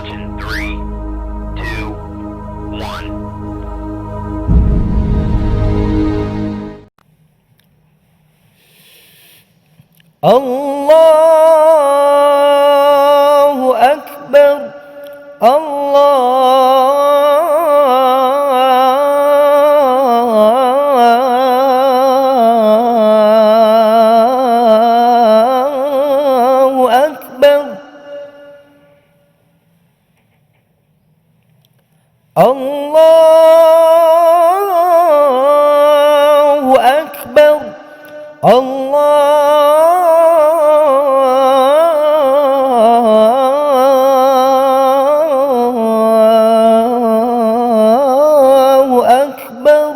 in 3, 2, 1. الله أكبر. الله أكبر. الله أكبر. الله أكبر.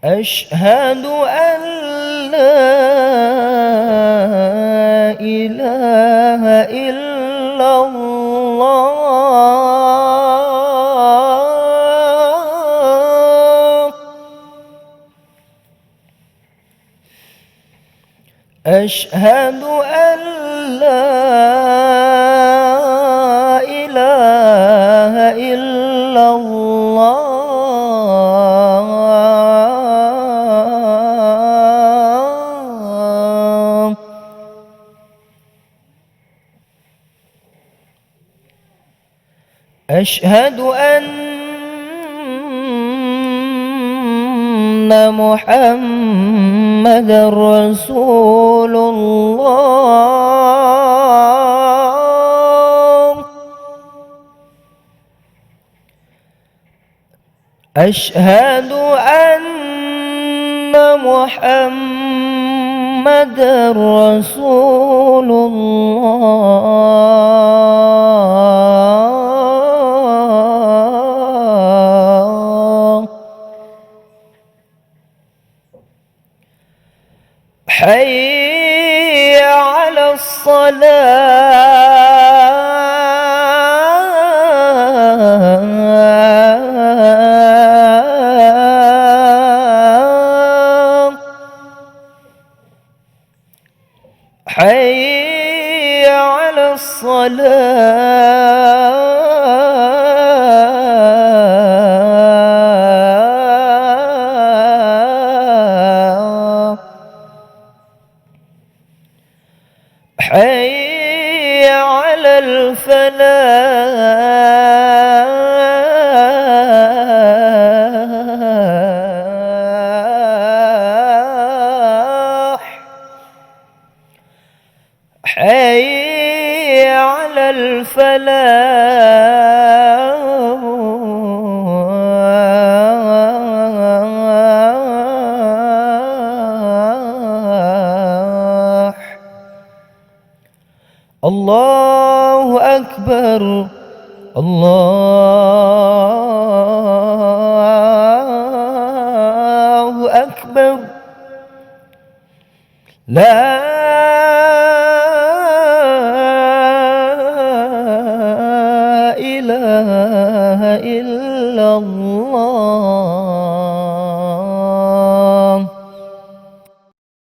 أشهد أن لا إله إلا الله. أشهد أن لا إله إلا الله. أشهد أن محمدًا رسول الله. أشهد أن محمدًا رسول الله. حي على الصلاة. حي على الصلاة. حي على الفلاح. حي على الفلاح. الله أكبر. الله أكبر. لا